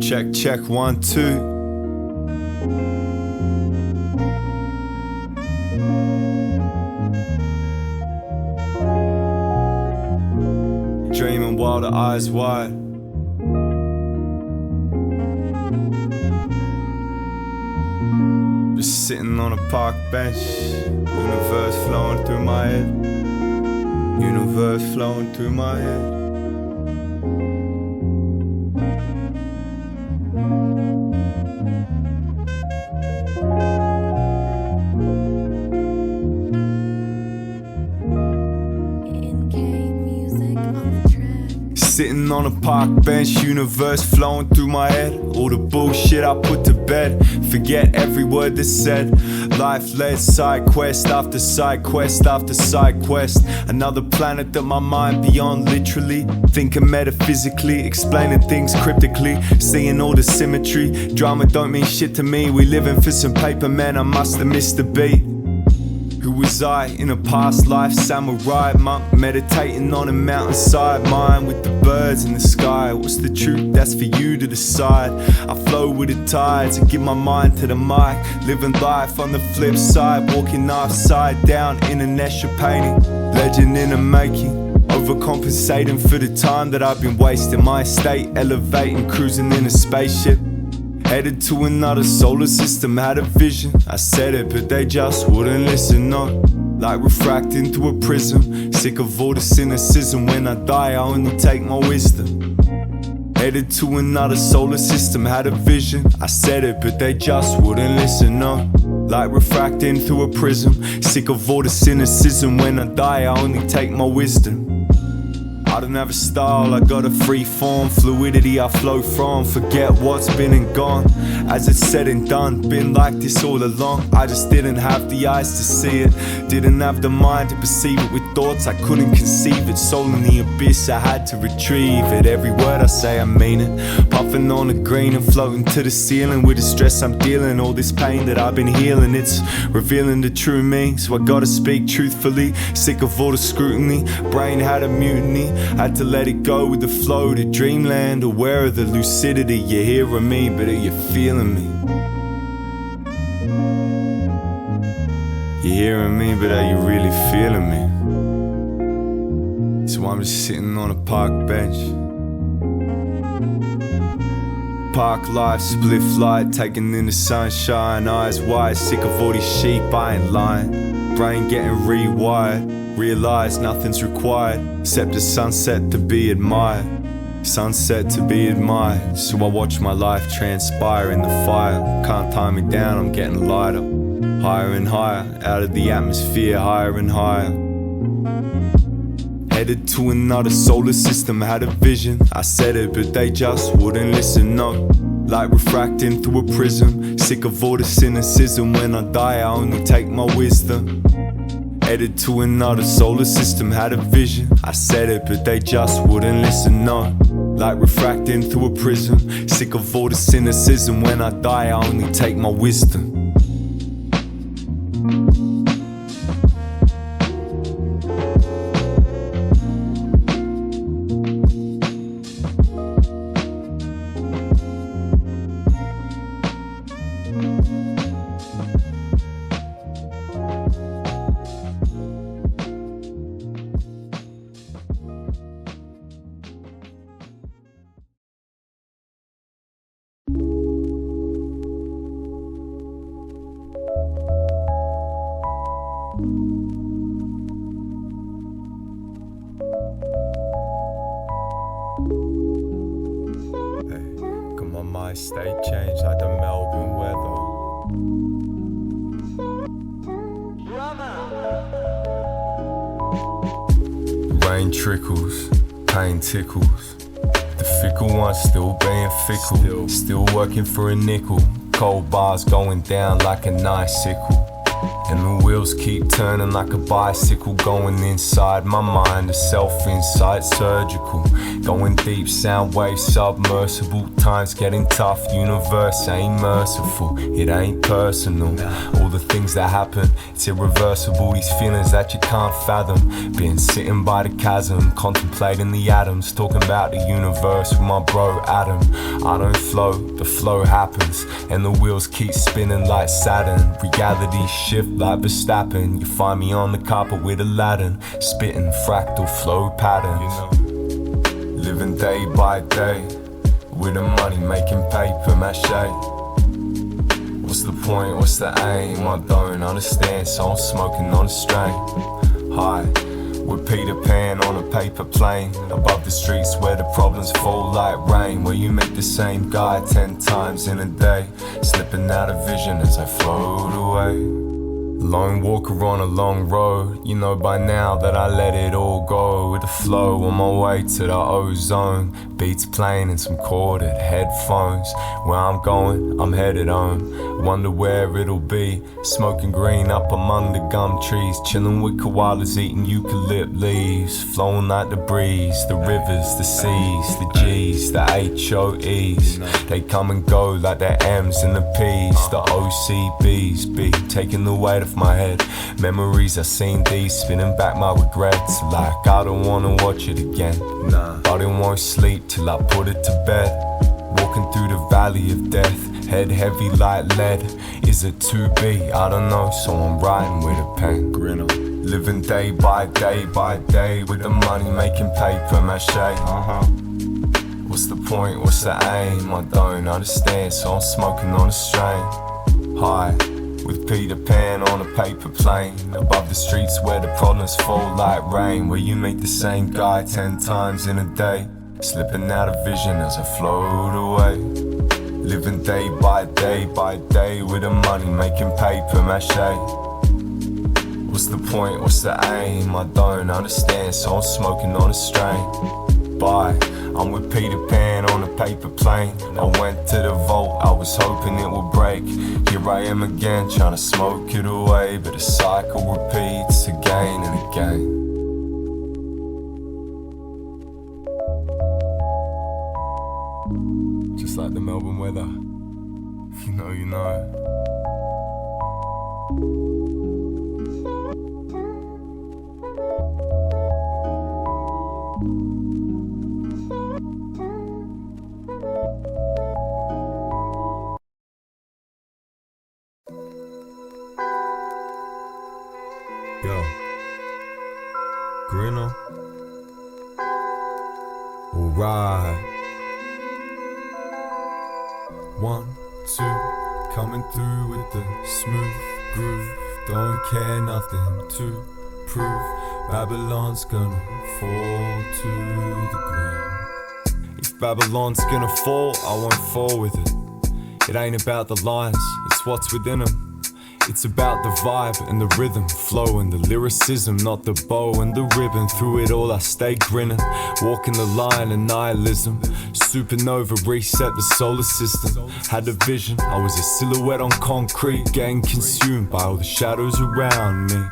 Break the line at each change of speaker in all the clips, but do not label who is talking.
Check, check, 1, 2. Dreaming while the eyes wide. Just sitting on a park bench. Universe flowing through my head. Universe flowing through my head. Sitting on a park bench, universe flowing through my head. All the bullshit I put to bed, forget every word that's said. Life led side quest after side quest after side quest. Another planet that my mind beyond, literally thinking metaphysically, explaining things cryptically, seeing all the symmetry. Drama don't mean shit to me, we living for some paper, man, I must have missed the beat. Who was I in a past life? Samurai monk meditating on a mountainside, mind with the birds in the sky. What's the truth? That's for you to decide. I flow with the tides and give my mind to the mic, living life on the flip side, walking upside down in a 𝕃𝕊𝕌𝔻𝕃 painting, legend in the making. Overcompensating for the time that I've been wasting. My estate elevating, cruising in a spaceship, headed to another solar system. Had a vision, I said it, but they just wouldn't listen, no. Like refracting through a prism, sick of all the cynicism. When I die, I only take my wisdom. Headed to another solar system. Had a vision, I said it, but they just wouldn't listen, no. Like refracting through a prism, sick of all the cynicism. When I die, I only take my wisdom. I don't have a style, I got a free form, fluidity I flow from, forget what's been and gone. As it's said and done, been like this all along. I just didn't have the eyes to see it, didn't have the mind to perceive it. With thoughts I couldn't conceive it, soul in the abyss, I had to retrieve it. Every word I say I mean it, puffing on the green and floating to the ceiling. With the stress I'm dealing, all this pain that I've been healing, it's revealing the true me, so I gotta speak truthfully. Sick of all the scrutiny, brain had a mutiny, had to let it go with the flow to dreamland. Aware of the lucidity, you're hearing me, but are you feeling me? You're hearing me, but are you really feeling me? So I'm just sitting on a park bench. Park life, spliff light, taking in the sunshine, eyes wide, sick of all these sheep, I ain't lying. Brain getting rewired, realize nothing's required except a sunset to be admired. Sunset to be admired. So I watch my life transpire in the fire. Can't tie me down, I'm getting lighter, higher and higher, out of the atmosphere, higher and higher. Headed to another solar system, had a vision, I said it, but they just wouldn't listen, no. Like refracting through a prism, sick of all the cynicism. When I die, I only take my wisdom. Headed to another solar system, had a vision, I said it, but they just wouldn't listen, no. Like refracting through a prism, sick of all the cynicism. When I die, I only take my wisdom. My state changed like the Melbourne weather. Rain trickles, pain tickles. The fickle one's still being fickle, still working for a nickel. Cold bars going down like an icicle. And the wheels keep turning like a bicycle, going inside my mind, a self-insight surgical. Going deep, sound waves submersible. Time's getting tough, universe ain't merciful. It ain't personal, all the things that happen, it's irreversible. These feelings that you can't fathom. Been sitting by the chasm, contemplating the atoms, talking about the universe with my bro Adam. I don't flow, the flow happens, and the wheels keep spinning like Saturn. Reality shift like Verstappen. You find me on the carpet with Aladdin, spitting fractal flow patterns. Living day by day, with the money making paper mache. What's the point, what's the aim? I don't understand, so I'm smoking on a strain. High, with Peter Pan on a paper plane, above the streets where the problems fall like rain, where you meet the same guy 10 times in a day, slipping out of vision as I float away. Lone walker on a long road, you know by now that I let it all go with the flow on my way to the ozone. Beats playing in some corded headphones. Where I'm going, I'm headed home. Wonder where it'll be. Smoking green up among the gum trees, chilling with koalas eating eucalypt leaves, flowing like the breeze. The rivers, the seas, the G's, the HOEs, they come and go like the M's and the P's. The OCBs be taking the weight off my head. Memories, I seen these, spinning back my regrets. Like I don't wanna watch it again, but it won't sleep till I put it to bed. Walking through the valley of death, head heavy like lead. Is it to be? I don't know, so I'm writing with a pen. Grinna. Living day by day, with the money making paper mache. What's the point, what's the aim? I don't understand, so I'm smoking on a strain. High, with Peter Pan on a paper plane, above the streets where the problems fall like rain, where you meet the same guy 10 times in a day, slipping out of vision as I float away. Living day by day, with the money making paper mache. What's the point, what's the aim? I don't understand, so I'm smoking on a strain. Bye, I'm with Peter Pan on a paper plane. I went to the vault, I was hoping it would break. Here I am again, trying to smoke it away, but the cycle repeats again and again. Just like the Melbourne weather, if you know, you know. Yo, Grinna, alright. 1, 2, coming through with the smooth groove. Don't care, nothing to prove. Babylon's gonna fall to the ground. If Babylon's gonna fall, I won't fall with it. It ain't about the lines, it's what's within them. It's about the vibe and the rhythm, flow and the lyricism, not the bow and the ribbon. Through it all I stay grinning, walking the line of nihilism. Supernova reset the solar system. Had a vision, I was a silhouette on concrete, getting consumed by all the shadows around me.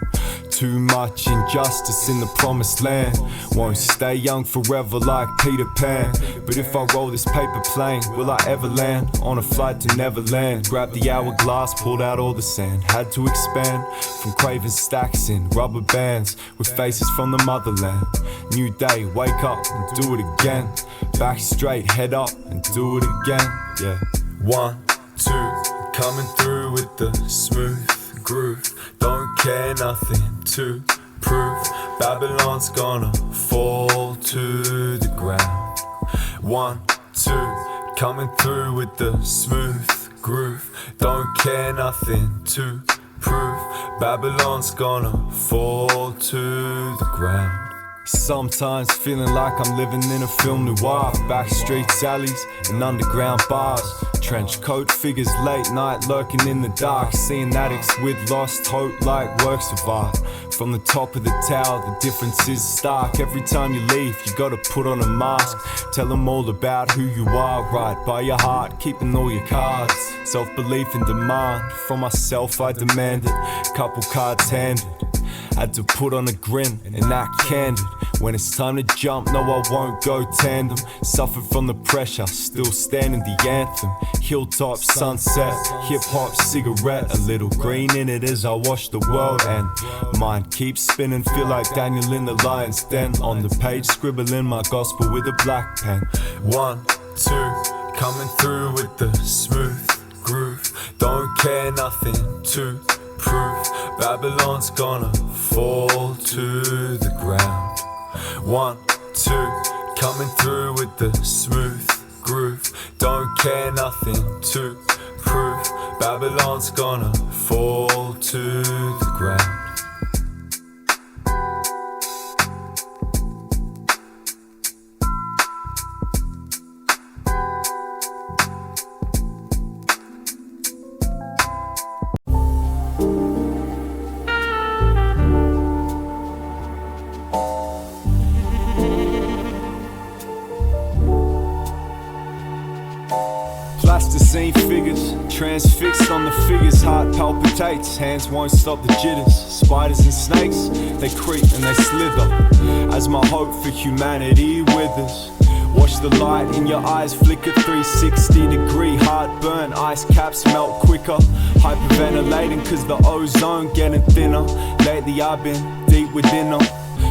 Too much injustice in the promised land. Won't stay young forever like Peter Pan. But if I roll this paper plane, will I ever land on a flight to Neverland? Grabbed the hourglass, pulled out all the sand. Had to expand from craving stacks in rubber bands with faces from the motherland. New day, wake up and do it again. Back straight, head up and do it again. Yeah. 1, 2, coming through with the smooth groove. Don't care, nothing to prove. Babylon's gonna fall to the ground. 1, 2, coming through with the smooth groove. Don't care, nothing to proof. Babylon's gonna fall to the ground. Sometimes feeling like I'm living in a film noir. Back streets, alleys, and underground bars. Trench coat figures late night lurking in the dark. Seeing addicts with lost hope like works of art. From the top of the tower, the difference is stark. Every time you leave, you gotta put on a mask. Tell them all about who you are, right by your heart, keeping all your cards. Self-belief and demand, from myself I demanded. Couple cards handed, had to put on a grin and act candid. When it's time to jump, no I won't go tandem. Suffered from the pressure, still standing the anthem. Hilltop, sunset, hip-hop, cigarette. A little green in it as I watch the world. And mind keeps spinning, feel like Daniel in the lion's den. On the page, scribbling my gospel with a black pen. 1, 2, coming through with the smooth groove. Don't care, nothing to prove. Babylon's gonna fall to the ground. 1, 2, coming through with the smooth groove. Don't care, nothing to prove. Babylon's gonna fall to the ground. Plasticine figures, transfixed on the figures, heart palpitates, hands won't stop the jitters. Spiders and snakes, they creep and they slither, as my hope for humanity withers. Watch the light in your eyes flicker, 360-degree heartburn, ice caps melt quicker. Hyperventilating cause the ozone getting thinner. Lately I've been deep within them.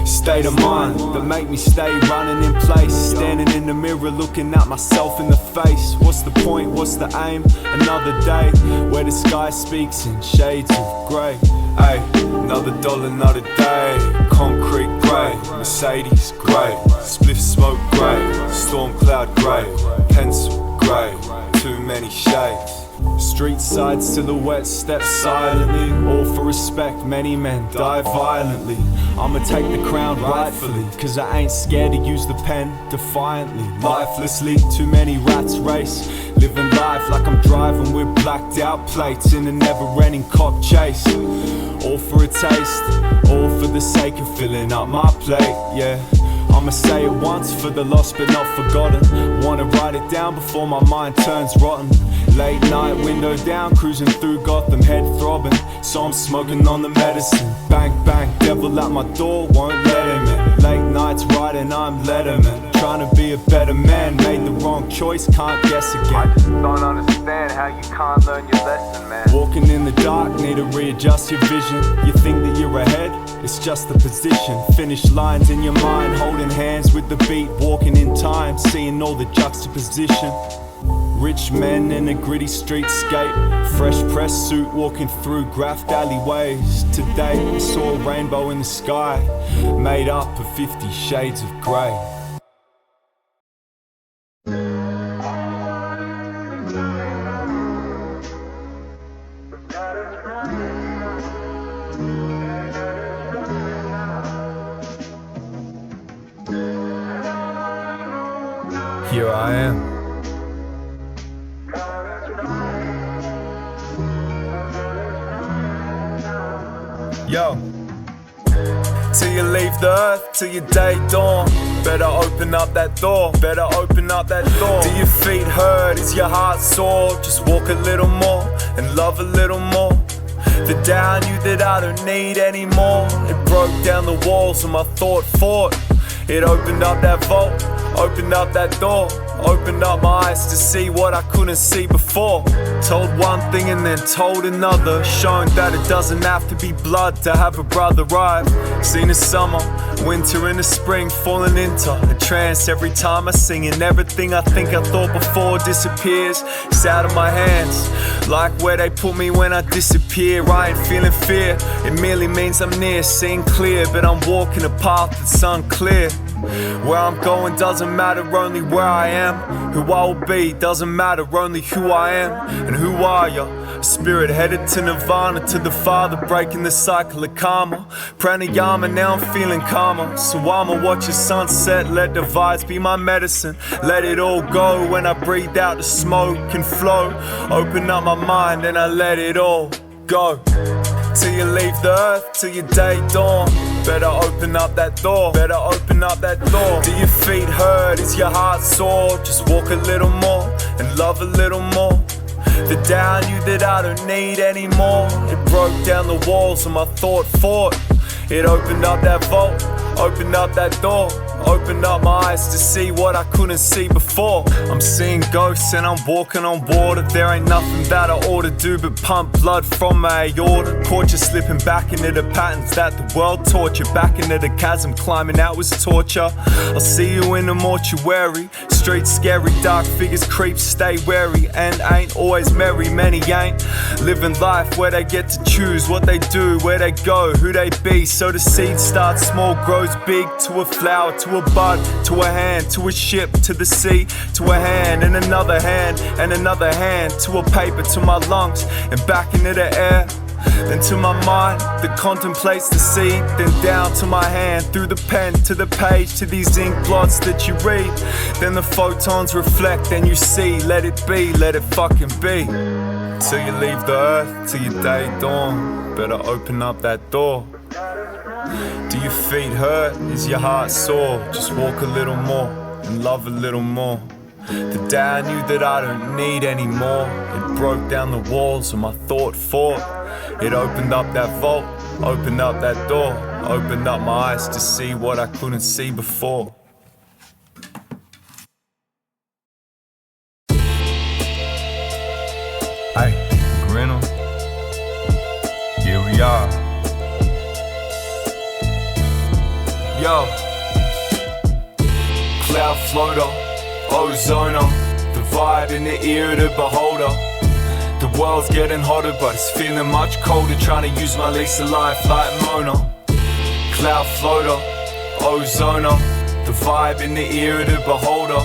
State of mind that make me stay running in place. Standing in the mirror looking at myself in the face. What's the point, what's the aim? Another day where the sky speaks in shades of grey. Ay, another dollar, another day. Concrete grey, Mercedes grey, spliff smoke grey, storm cloud grey, pencil grey, too many shades. Street side silhouettes step silently, all for respect, many men die violently. I'ma take the crown rightfully, cause I ain't scared to use the pen defiantly. Lifelessly, too many rats race, living life like I'm driving with blacked out plates in a never-ending cop chase. All for a taste, all for the sake of filling up my plate, yeah. I'ma say it once for the lost but not forgotten. Wanna write it down before my mind turns rotten. Late night, window down, cruising through Gotham, head throbbing. So I'm smoking on the medicine. Bang, bang, devil at my door, won't let him in. Late nights riding, I'm Letterman. Trying to be a better man, made the wrong choice, can't guess again.
I just don't understand how you can't learn your lesson, man.
Walking in the dark, need to readjust your vision. You think that you're ahead? It's just the position. Finish lines in your mind, holding hands with the beat, walking in time, seeing all the juxtaposition. Rich men in a gritty streetscape, fresh press suit walking through graphed alleyways. Today I saw a rainbow in the sky, made up of 50 shades of grey. Here I am. Yo, till you leave the earth, till your day dawn, better open up that door, better open up that door. Do your feet hurt, is your heart sore? Just walk a little more and love a little more. The day I knew that I don't need anymore, it broke down the walls and my thought fought. It opened up that vault, opened up that door, opened up my eyes to see what I couldn't see before. Told one thing and then told another, showing that it doesn't have to be blood to have a brother right. Seen a summer, winter and a spring, falling into a trance every time I sing, and everything I think I thought before disappears. It's out of my hands, like where they put me when I disappear. I ain't feeling fear, it merely means I'm near, seeing clear, but I'm walking a path that's unclear. Where I'm going doesn't matter, only where I am. Who I will be doesn't matter, only who I am. And who are you? A spirit headed to nirvana, to the Father, breaking the cycle of karma. Pranayama, now I'm feeling calmer. So I'ma watch the sunset, let the vibes be my medicine. Let it all go when I breathe out the smoke and flow. Open up my mind and I let it all go. Till you leave the earth, till your day dawn. Better open up that door, better open up that door. Do your feet hurt, is your heart sore? Just walk a little more and love a little more. The day I knew that I don't need anymore. It broke down the walls and my thought fought. It opened up that vault, opened up that door. Opened up my eyes to see what I couldn't see before. I'm seeing ghosts and I'm walking on water. There ain't nothing that I ought to do but pump blood from my aorta. Caught you slipping back into the patterns that the world taught you. Back into the chasm, climbing out was torture. I'll see you in the mortuary. Streets scary, dark figures creep, stay wary. And ain't always merry, many ain't living life where they get to choose what they do, where they go, who they be. So the seed starts small, grows big, to a flower, to a bud, to a hand, to a ship, to the sea, to a hand, and another hand, and another hand, to a paper, to my lungs, and back into the air. Then to my mind that contemplates the seed. Then down to my hand, through the pen, to the page, to these ink blots that you read. Then the photons reflect and you see. Let it be, let it fucking be. Till you leave the earth, till your day dawn. Better open up that door. Do your feet hurt? Is your heart sore? Just walk a little more and love a little more. The day I knew that I don't need anymore. It broke down the walls and my thought fought. It opened up that vault, opened up that door. Opened up my eyes to see what I couldn't see before. Hey, Grinna, here we are. Yo, cloud floater, Ozoner, the vibe in the ear of the beholder. The world's getting hotter, but it's feeling much colder. Trying to use my lease of life like Mona. Cloud floater, Ozoner, the vibe in the ear of the beholder.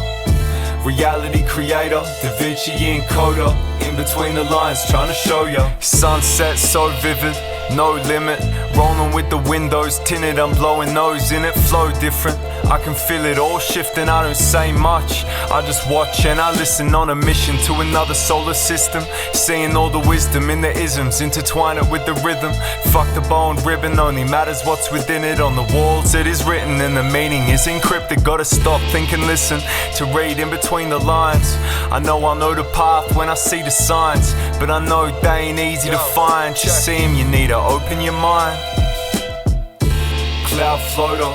Reality creator, 𝕊𝕆𝕋𝕋𝕀𝕽𝕐 encoder. In between the lines, trying to show ya. Sunset so vivid, no limit. Rolling with the windows tinted, I'm blowing those in it. Flow different, I can feel it all shifting. I don't say much, I just watch and I listen. On a mission to another solar system. Seeing all the wisdom in the isms, intertwine it with the rhythm. Fuck the bow and ribbon, only matters what's within it. On the walls it is written and the meaning is encrypted. Gotta stop, think and listen to read in between the lines. I know I'll know the path when I see the signs, but I know they ain't easy to find. To see them you need to open your mind. Cloud floater,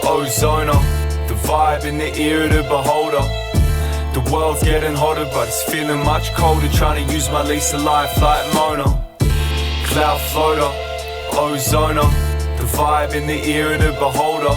Ozoner, the vibe in the ear of the beholder. The world's getting hotter, but it's feeling much colder. Trying to use my lease of life like Mona. Cloud floater, Ozoner, the vibe in the ear of the beholder.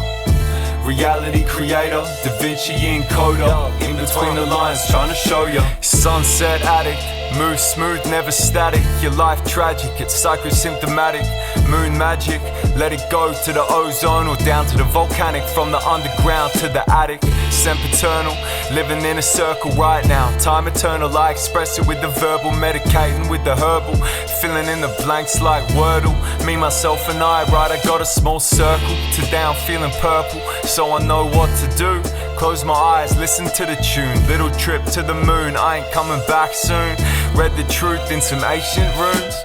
Reality creator, 𝕊𝕆𝕋𝕋𝕀𝕽𝕐 encoder. In between the lines, trying to show ya. Sunset addict, move smooth, never static. Your life tragic, it's psychosymptomatic. Moon magic, let it go to the ozone or down to the volcanic. From the underground to the attic, sempiternal, living in a circle right now. Time eternal, I express it with the verbal, medicating with the herbal. Filling in the blanks like Wordle. Me, myself and I, right, I got a small circle. Today I'm feeling purple, so I know what to do. Close my eyes, listen to the tune. Little trip to the moon, I ain't coming back soon. Read the truth in some ancient runes.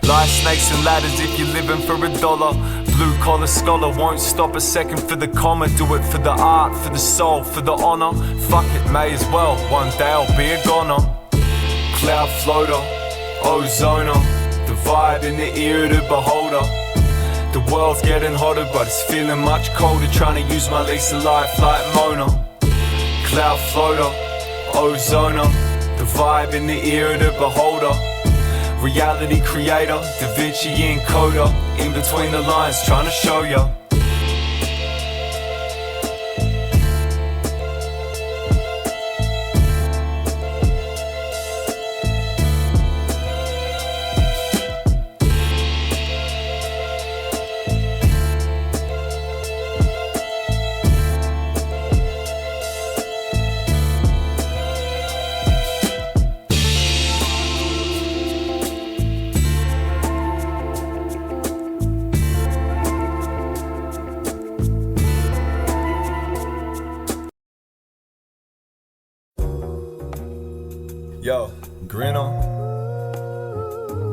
Life snakes and ladders if you're living for $1. Blue collar scholar won't stop a second for the comma. Do it for the art, for the soul, for the honor. Fuck it, may as well, one day I'll be a goner. Cloud floater, Ozoner, the vibe in the ear of the beholder. The world's getting hotter, but it's feeling much colder. Trying to use my lease of life like Mona. Cloud floater, Ozoner, the vibe in the ear of the beholder. Reality creator, 𝕊𝕆𝕋𝕋𝕀𝕽𝕐 encoder. In between the lines, trying to show ya. Yo, Grinna,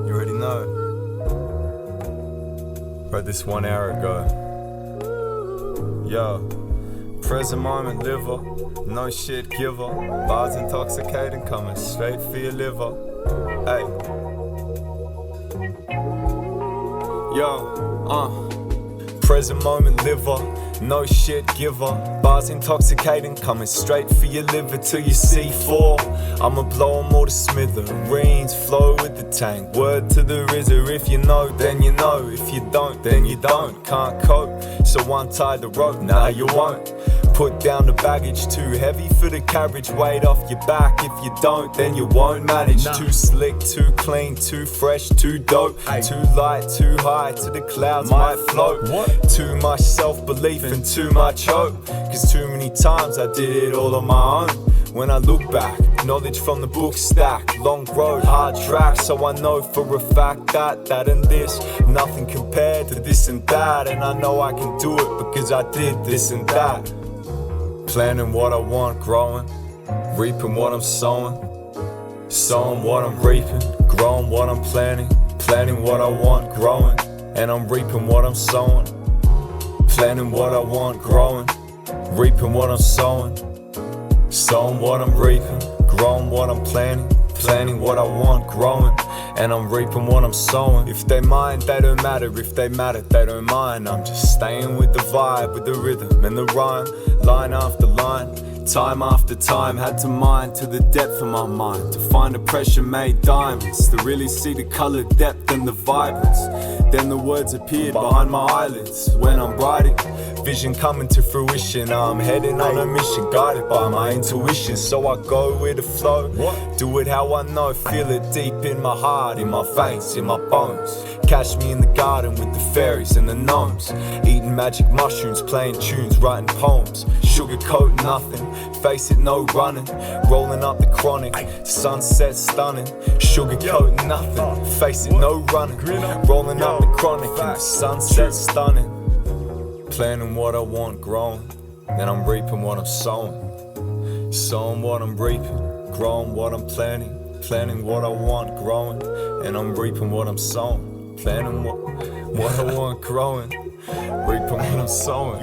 you already know. Wrote this 1 hour ago. Yo, present moment liver, no shit giver. Bars intoxicating, coming straight for your liver. Hey. Yo, present moment liver, no shit giver. Bars intoxicating, coming straight for your liver till you C4. I'ma blow 'em all to smithereens, flow with the tank. Word to the RZA, if you know, then you know. If you don't, then you don't. Can't cope, so untie the rope, nah you won't. Put down the baggage, too heavy for the carriage. Weight off your back, if you don't, then you won't manage. Too slick, too clean, too fresh, too dope. Too light, too high, to the clouds might float. Too much self-belief and too much hope, cause too many times I did it all on my own. When I look back, knowledge from the book stack. Long road, hard track, so I know for a fact that and this, nothing compared to this and that. And I know I can do it because I did this and that. Planning what I want, growing, reaping what I'm sowing, sowing what I'm reaping, growing what I'm planning, planning what I want, growing, and I'm reaping what I'm sowing. Planning what I want, growing, reaping what I'm sowing, sowing what I'm reaping, growing what I'm planning, planning what I want, growing, and I'm reaping what I'm sowing. If they mind, they don't matter. If they matter, they don't mind. I'm just staying with the vibe, with the rhythm and the rhyme. Line after line, time after time. Had to mine to the depth of my mind to find the pressure-made diamonds, to really see the color depth and the vibrance. Then the words appeared behind my eyelids when I'm writing. Vision coming to fruition, I'm heading on a mission, guided by my intuition. So I go with the flow, do it how I know, feel it deep in my heart, in my veins, in my bones. Catch me in the garden with the fairies and the gnomes, eating magic mushrooms, playing tunes, writing poems. Sugarcoat nothing, face it, no running. Rolling up the chronic, sunset stunning. Sugarcoat nothing, face it, no running. Rolling up the chronic, sunset stunning. Planning what I want, growing, then I'm reaping what I'm sowing. Sowing what I'm reaping, growing what I'm planning. Planning what I want, growing, and I'm reaping what I'm sowing. Planning what I want, growing, reaping what I'm sowing.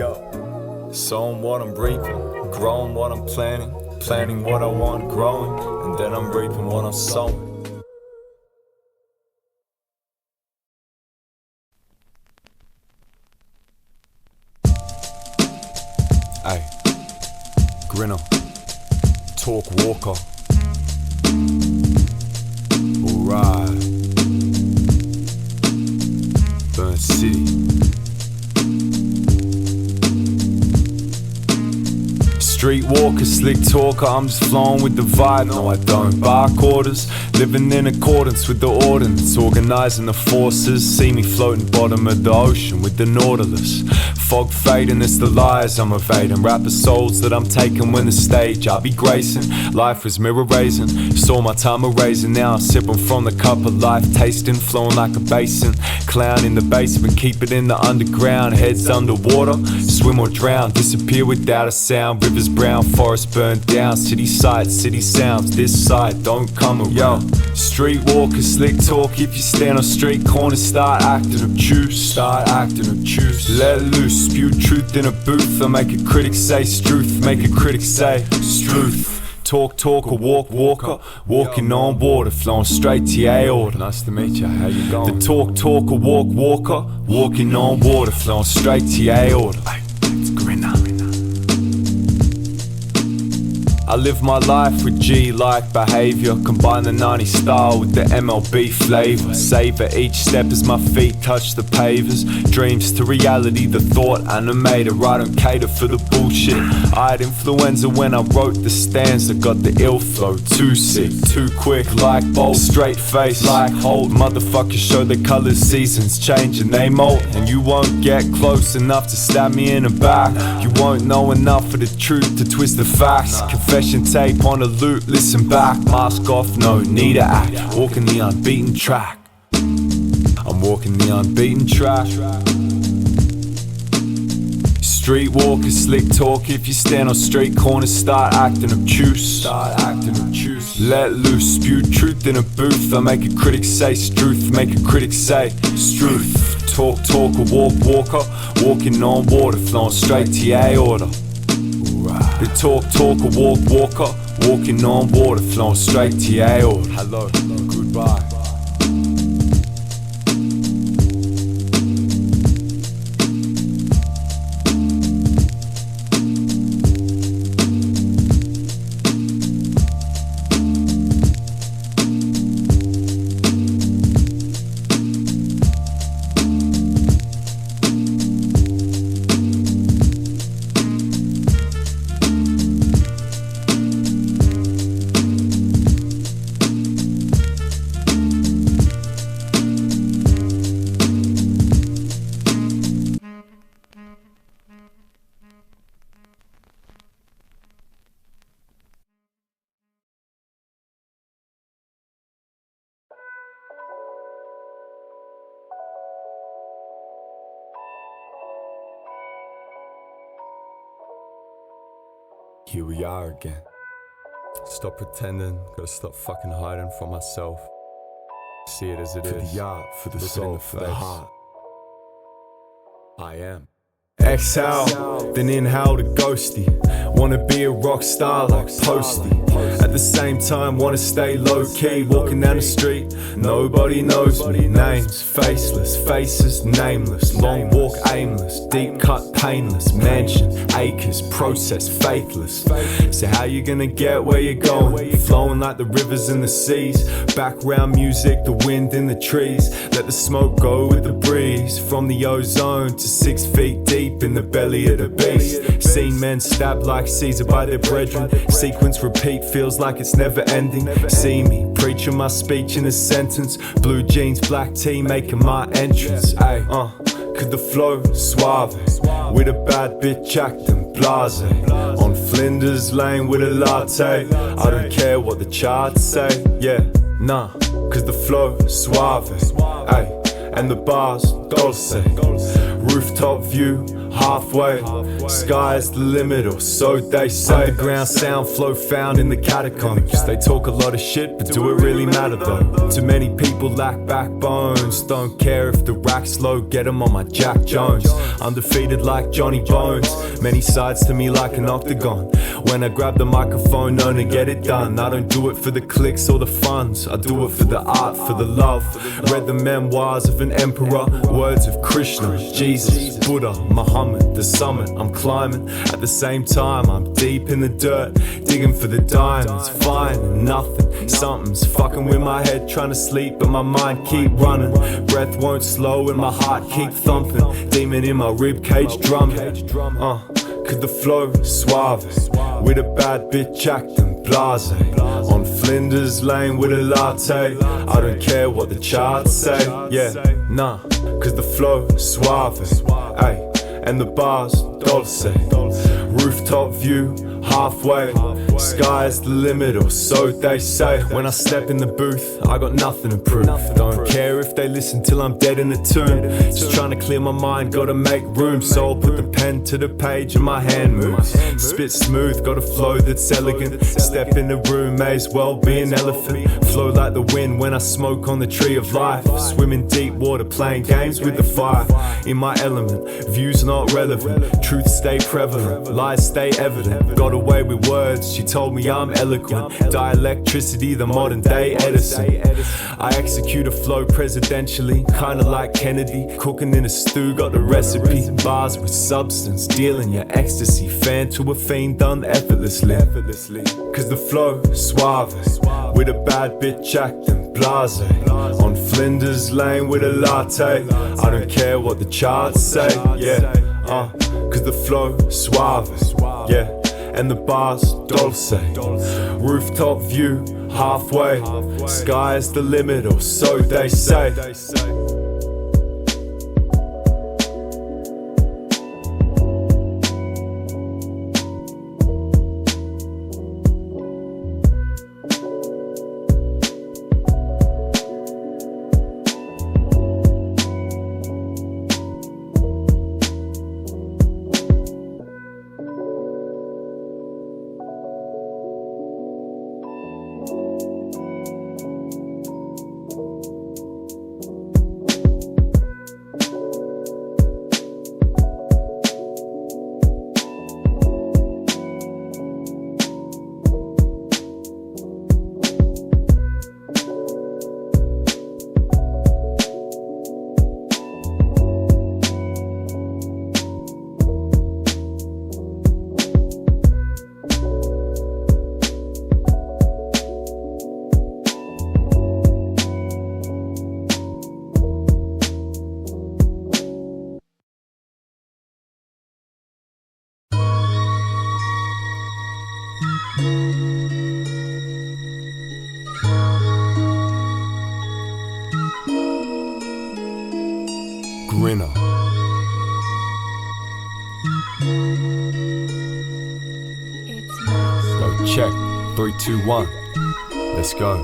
Sowing what I'm reaping, growing what I'm planning. Planning what I want, growing, and then I'm reaping what I'm sowing. Ay, Grinna, talk walker. Alright, Burn City. Streetwalker, slick talker, I'm just flowing with the vibe. No, I don't bark orders, living in accordance with the ordinance. Organising the forces, see me floating bottom of the ocean with the Nautilus. Fog fading, it's the lies I'm evading. Rapper souls that I'm taking when the stage I'll be gracing. Life was mirror raising, saw my time erasing. Now I'm sipping from the cup of life, tasting, flowing like a basin. Clown in the basement, keep it in the underground. Heads underwater, swim or drown, disappear without a sound. Rivers brown, forest burned down. City sights, city sounds, this side don't come around. Yo, streetwalker, slick talk. If you stand on street corners, start acting obtuse. Start acting obtuse. Let loose, spew truth in a booth. I make a critic say struth, make a critic say struth. Talk talker, walk walker, walking on water, flowing straight to your aorta. Nice to meet you, how you going? The talk talker, walk walker, walking on water, flowing straight to your aorta. It's Grinna. I live my life with G-like behaviour. Combine the 90s style with the MLB flavour. Savor each step as my feet touch the pavers. Dreams to reality, the thought animator. I don't cater for the bullshit. I had influenza when I wrote the stanza. Got the ill flow, too sick, too quick. Like bolt, straight face, like hold. Motherfuckers show the colours, seasons change and they mold. And you won't get close enough to stab me in the back. You won't know enough of the truth to twist the facts. Confession tape on a loop, listen back. Mask off, no need to act. Walking the unbeaten track. I'm walking the unbeaten track. streetwalker, slick talk. If you stand on street corners, start acting obtuse. Let loose, spew truth in a booth. I make a critic say struth, make a critic say struth. Talk, a walker, walking on water, flowing straight to your aorta. They talk, a walker, walking on water, flowing straight to your aorta. Hello, goodbye. Here we are again. Stop pretending, gotta stop fucking hiding from myself. See it as it is. For the art, for the soul, for the heart. I am. Exhale, then inhale the ghosty. Wanna be a rock star like Posty. At the same time, wanna stay low key. Walking down the street, nobody knows me. Names, faceless, faces, nameless. Long walk, aimless. Deep cut, painless. Mansion, acres, process, faithless. So how you gonna get where you're going? Flowing like the rivers and the seas. Background music, the wind in the trees. Let the smoke go with the breeze. From the ozone to 6 feet deep in the belly of the beast. Seen men stabbed like Caesar by their brethren. Sequence repeat, feels like it's never ending. See me preaching my speech in a sentence. Blue jeans, black tea, making my entrance. Ay, could the flow suave with a bad bitch acting 𝕊𝕆𝕌𝕻. On Flinders Lane with a latte. I don't care what the charts say. Yeah, nah, cause the flow suave. Ay, and the bars 𝕊𝕊𝕋𝕁. Rooftop view, halfway. Sky's the limit, or so they say. Underground sound flow found in the catacombs. They talk a lot of shit, but do it really matter though? Too many people lack backbones. Don't care if the rack's low, get them on my Jack Jones. Undefeated like Johnny Bones. Many sides to me like an octagon. When I grab the microphone, known to get it done. I don't do it for the clicks or the funds. I do it for the art, for the love. Read the memoirs of an emperor. Words of Krishna, Jesus, Buddha, Muhammad, the summit I'm climbing. At the same time I'm deep in the dirt, digging for the diamonds, finding nothing. Something's fucking with my head, trying to sleep but my mind keep running. Breath won't slow and my heart keep thumping. Demon in my ribcage drumming. Could the flow suave with a bad bitch acting 𝕊𝕆𝕋𝕻. On Flinders Lane with a latte. I don't care what the charts say. Yeah, nah, cause the flow suave. Ay, and the bars 𝕊𝕊𝕋𝕁. Rooftop view, halfway. Sky's the limit, or so they say. When I step in the booth, I got nothing to prove. Don't care if they listen till I'm dead in the tomb. Just trying to clear my mind, gotta make room. So I'll put the pen to the page and my hand moves. Spit smooth, got a flow that's elegant. Step in the room, may as well be an elephant. Flow like the wind when I smoke on the tree of life. Swimming deep water, playing games with the fire. In my element, views not relevant. Truth stay prevalent, lies stay evident. Got away with words, she told me I'm eloquent. Dielectricity, the modern day Edison. I execute a flow presidentially, kinda like Kennedy. Cooking in a stew, got the recipe. Bars with substance, dealing your ecstasy. Fan to a fiend, done effortlessly. Cause the flow suave with a bad bitch acting 𝕊𝕆𝕋𝕻. On Flinders Lane with a latte. I don't care what the charts say. Yeah, cause the flow suave. Yeah, and the bars 𝕊𝕊𝕋𝕁. Rooftop view, halfway. Sky's the limit, or so they say. Grinna. Yo, check. 3, 2, 1. Let's go.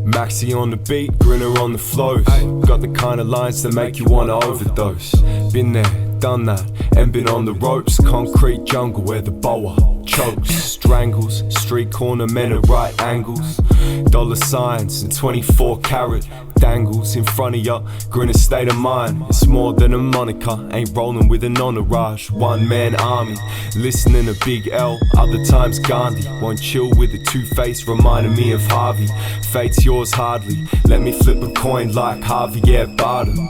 Maxi on the beat, Grinna on the flows. Got the kind of lines that make you wanna overdose. Been there, done that, and been on the ropes. Concrete jungle where the boa chokes, strangles, street corner men at right angles. Dollar signs and 24 karat dangles in front of ya. Grinna state of mind, it's more than a moniker. Ain't rolling with an entourage, one man army. Listening to Big L, other times Gandhi. Won't chill with a two-face, reminding me of Harvey. Fate's yours hardly, let me flip a coin like Javier Bardem.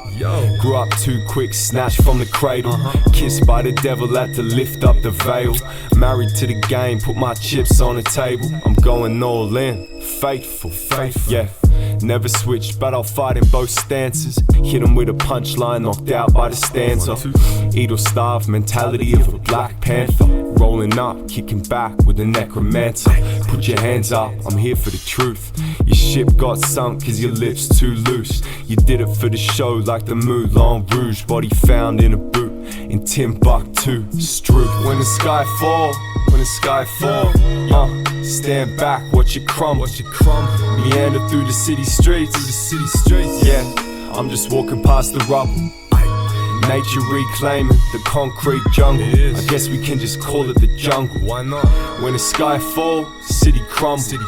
Grew up too quick, snatched from the cradle. Kissed by the devil, had to lift up the veil. Married to the game, put my chips on the table. I'm going all in, faithful, yeah. Never switched, but I'll fight in both stances. Hit 'em with a punchline, knocked out by the stanza. Eat or starve, mentality of a Black Panther. Rolling up, kicking back with a necromancer. Put your hands up, I'm here for the truth. Your ship got sunk cause your lips too loose. You did it for the show like the Moulin Rouge. Body found in a boot in Timbuktu. Stroop. When the sky fall, when the sky fall, stand back, watch it crumble. Meander through the city streets, yeah, I'm just walking past the rubble. Nature reclaiming the concrete jungle. I guess we can just call it the jungle. Why not? When the sky fall, city crumble.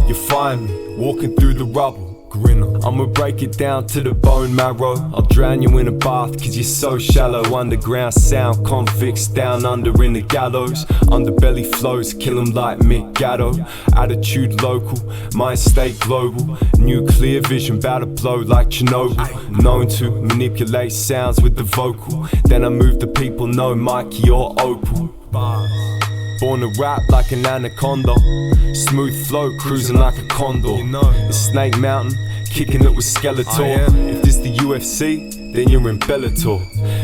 You find me walking through the rubble. Grinna. I'ma break it down to the bone marrow. I'll drown you in a bath cause you're so shallow. Underground sound, convicts down under in the gallows. Underbelly flows, kill 'em like 𝕃𝕠𝕠𝕜. Attitude local, mind state global. Nuclear vision bout to blow like Chernobyl. Known to manipulate sounds with the vocal. Then I move the people, no Mikey or Opal. Born to rap like an anaconda. Smooth flow, cruising like a condor. It's Snake Mountain, kicking it with Skeletor. If this the UFC, then you're in Bellator.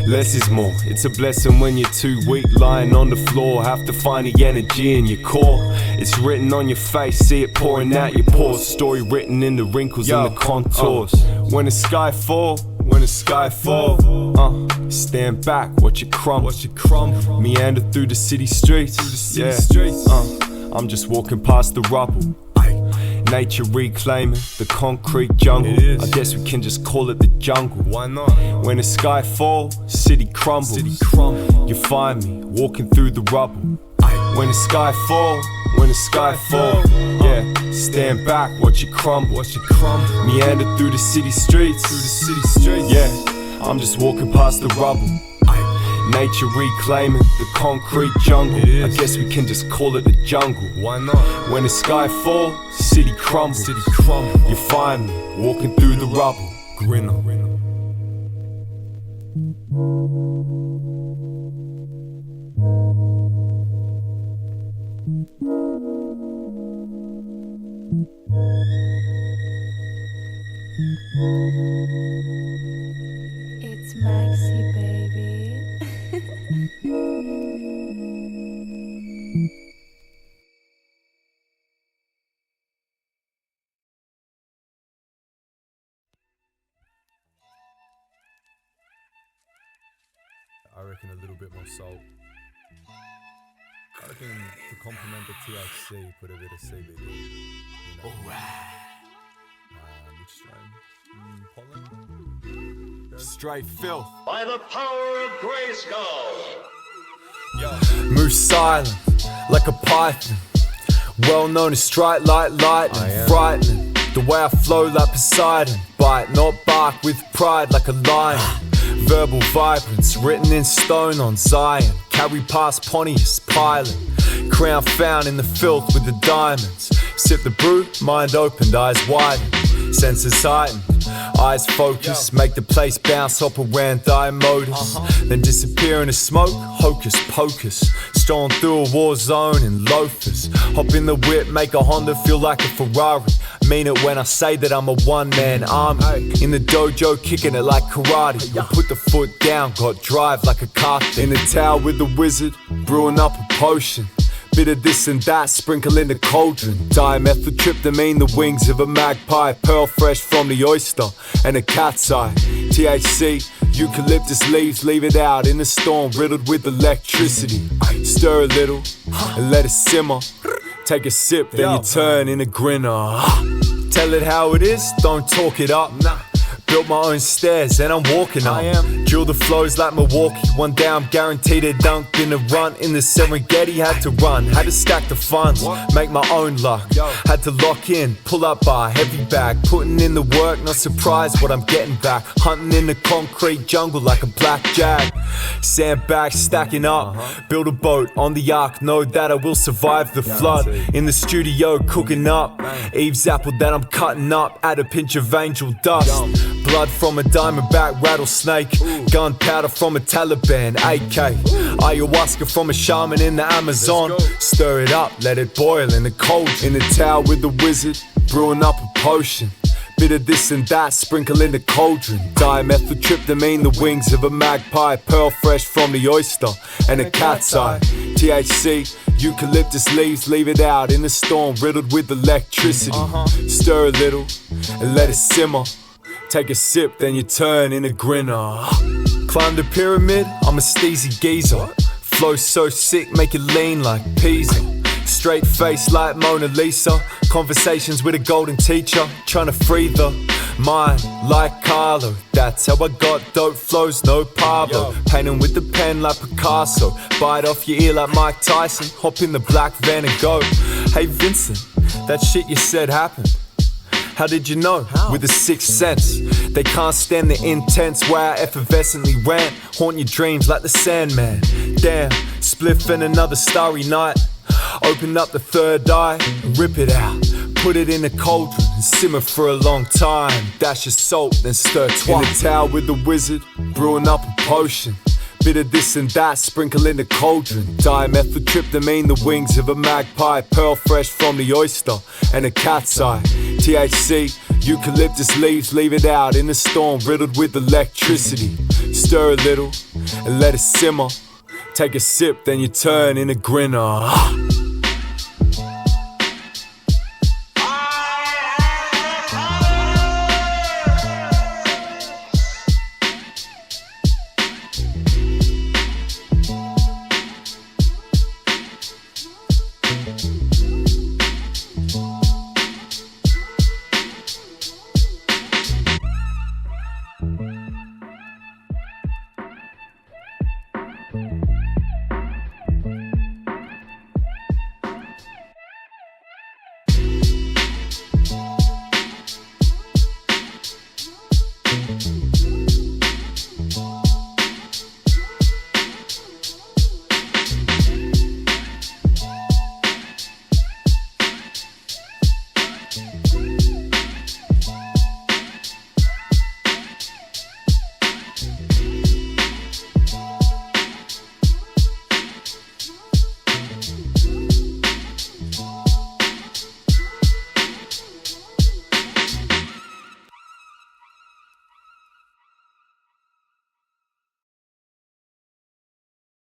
Less is more, it's a blessing when you're too weak. Lying on the floor, have to find the energy in your core. It's written on your face, see it pouring out your pores. Story written in the wrinkles and the contours. When the sky fall, when the sky fall, stand back, watch it crumble. Meander through the city streets, yeah. I'm just walking past the rubble. Nature reclaiming the concrete jungle. I guess we can just call it the jungle. Why not? When the sky fall, city crumbles. You find me walking through the rubble. When the sky fall, yeah. Stand back, watch it crumble. Meander through the city streets, yeah. I'm just walking past the rubble. Nature reclaiming the concrete jungle. I guess we can just call it the jungle. Why not? When the sky fall, city crumbles. You find me walking through the rubble. Grinna.
It's Maxi, baby.
I reckon a little bit more salt. I reckon to complement the THC, put a bit of CBD. You know? Which strain? Pollen?
Straight filth.
By the power of Greyscale.
Move silent, like a python. Well known as strike like lightning. Frightening, the way I flow like Poseidon. Bite, not bark, with pride like a lion. Verbal vibrance, written in stone on Zion. Carry past Pontius, Pilate. Crown found in the filth with the diamonds. Sip the brew, mind opened, eyes widened. Senses heightened, eyes focused. Make the place bounce, hop around thy motors. Then disappear in the smoke, hocus pocus. Strolling through a war zone in loafers. Hop in the whip, make a Honda feel like a Ferrari. Mean it when I say that I'm a one-man army. In the dojo, kicking it like karate. I put the foot down, got drive like a car. In the tower with the wizard, brewing up a potion. Bit of this and that, sprinkle in the cauldron. 𝕊𝕊𝕋𝕃𝕆𝕋, the wings of a magpie. Pearl fresh from the oyster and a cat's eye. THC, eucalyptus leaves, leave it out in the storm, riddled with electricity. Stir a little and let it simmer. Take a sip, then you turn in a grinner. Tell it how it is, don't talk it up. Built my own stairs and I'm walking up. Drill the flows like Milwaukee. One day I'm guaranteed a dunk in a run. In the Serengeti, had to run. Had to stack the funds, make my own luck. Had to lock in, pull up bar, heavy bag. Putting in the work, not surprised what I'm getting back. Hunting in the concrete jungle like a black jag. Sandbags stacking up. Build a boat on the ark, know that I will survive the flood. In the studio cooking up. Eve's apple that I'm cutting up. Add a pinch of angel dust. Blood from a diamondback rattlesnake. Gunpowder from a Taliban AK. Ayahuasca from a shaman in the Amazon. Stir it up, let it boil in the cold. In the tower with the wizard, brewing up a potion. Bit of this and that, sprinkle in the cauldron. 𝕊𝕊𝕋𝕃𝕆𝕋, the wings of a magpie. Pearl fresh from the oyster and a cat's eye. THC, eucalyptus leaves, leave it out in the storm, riddled with electricity. Stir a little and let it simmer. Take a sip, then you turn in a grinner. Climb the pyramid, I'm a steezy geezer. Flow so sick, make it lean like Pisa. Straight face like Mona Lisa. Conversations with a golden teacher, trying to free the mind like Carlo. That's how I got dope flows, no Pablo. Painting with the pen like Picasso. Bite off your ear like Mike Tyson. Hop in the black van and go. Hey Vincent, that shit you said happened. How did you know? With a sixth sense. They can't stand the intense way I effervescently rant. Haunt your dreams like the Sandman. Damn, spliff and another starry night. Open up the third eye, rip it out. Put it in a cauldron and simmer for a long time. Dash of salt, then stir twice. In the tower with the wizard, brewing up a potion. Bit of this and that, sprinkle in the cauldron. 𝕊𝕊𝕋𝕃𝕆𝕋, the wings of a magpie. Pearl fresh from the oyster and a cat's eye. THC, eucalyptus leaves, leave it out in the storm, riddled with electricity. Stir a little and let it simmer. Take a sip, then you turn in a grinner.